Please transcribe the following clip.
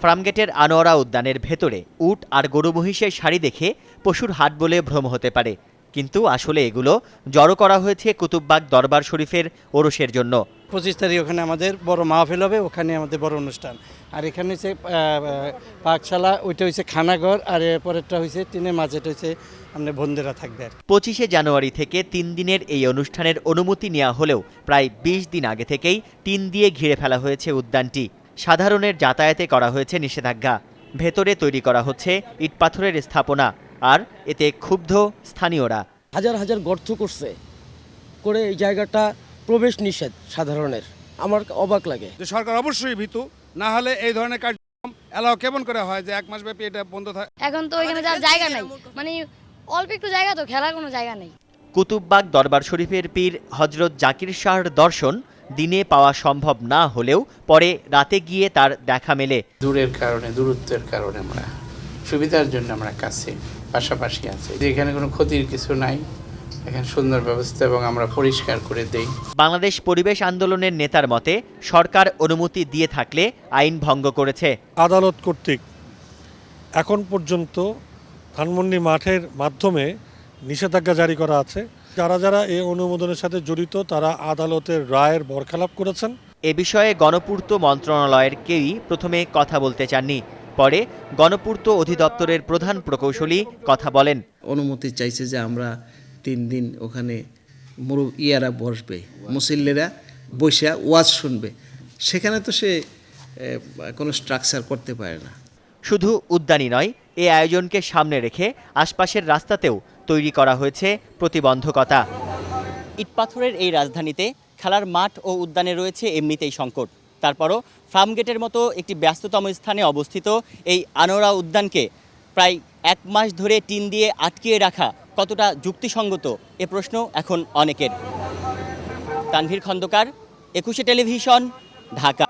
ফার্মগেটের আনোয়ারা উদ্যানের ভেতরে উট আর গরু মহিষের সারি দেখে পশুর হাট বলে ভ্রম হতে পারে, কিন্তু আসলে এগুলো জড়ো করা হয়েছে কুতুববাগ দরবার শরীফের ওরসের জন্য। 25 তারিখ ওখানে আমাদের বড় মাহফিল হবে, ওখানে আমাদের বড় অনুষ্ঠান। আর এখানে হচ্ছে পাকশালা, ওইটা হচ্ছে খানাঘর, আর এরপরেরটা হচ্ছে টিনের মাঝেটা হচ্ছে আমাদের বন্ধুরা থাকবে। 25শে জানুয়ারি থেকে 3 দিনের এই অনুষ্ঠানের অনুমতি নেওয়া হলেও প্রায় 20 দিন আগে থেকেই টিন দিয়ে ঘিরে ফেলা হয়েছে উদ্যানটি। সাধারণের যাতায়াতে করা হয়েছে নিষেধাজ্ঞা। ভেতরে তৈরি করা হচ্ছে ইটপাথরের স্থাপনা, আর এতে ক্ষুব্ধ স্থানীয়রা। হাজার হাজার গর্ত করছে, করে এই জায়গাটা প্রবেশ নিষেধ সাধারণের। আমার অবাক লাগে। সরকার অবশ্যই ভীতু, না হলে এই ধরনের কার্যক্রম এলাও কেমন করে হয় যে 1 মাস ব্যাপী এটা বন্ধ থাকে। এখন তো এখানে যাওয়ার জায়গা নাই, মানে অল্প একটু জায়গা, তো খেলার কোনো জায়গা নেই। কুতুববাগ দরবার শরীফের পীর হজরত জাকির শাহর দর্শন দিনে পাওয়া সম্ভব না হলেও পরে রাতে গিয়ে তার দেখা মেলে। দূরত্বের কারণে আমরা সুবিধার জন্য আমরা কাছে পাশাপাশি আছি, এখানে কোনো ক্ষতির কিছু নাই, এখানে সুন্দর ব্যবস্থা এবং আমরা পরিষ্কার করে দেই। বাংলাদেশ পরিবেশ আন্দোলনের নেতার মতে সরকার অনুমতি দিয়ে থাকলে আইন ভঙ্গ করেছে। আদালত কর্তৃক এখন পর্যন্ত ধানমন্ডি মাঠের মাধ্যমে নিষেধাজ্ঞা জারি করা আছে। যারা যারা এই অনুমোদনের সাথে জড়িত তারা আদালতের রায়ের বরখেলাপ করেছেন। এ বিষয়ে গণপূর্ত মন্ত্রণালয়ের কেউই প্রথমে কথা বলতে চাননি, পরে গণপূর্ত অধিদপ্তরের প্রধান প্রকৌশলী কথা বলেন। অনুমতি চাইছে যে আমরা 3 দিন ওখানে ইয়ারা বসবে, মুসল্লিরা বসে ওয়াজ শুনবে, সেখানে তো সে কোনো স্ট্রাকচার করতে পারে না। শুধু উদ্যানই নয়, এই আয়োজনকে সামনে রেখে আশপাশের রাস্তাতেও তৈরি করা হয়েছে প্রতিবন্ধকতা। ইটপাথরের এই রাজধানীতে খেলার মাঠ ও উদ্যানে রয়েছে এমনিতেই সংকট। তারপরও ফার্মগেটের মতো একটি ব্যস্ততম স্থানে অবস্থিত এই আনোয়ারা উদ্যানকে প্রায় 1 মাস ধরে টিন দিয়ে আটকিয়ে রাখা কতটা যুক্তিসঙ্গত, এ প্রশ্ন এখন অনেকের। তানভীর খন্দকার, 21শে টেলিভিশন, ঢাকা।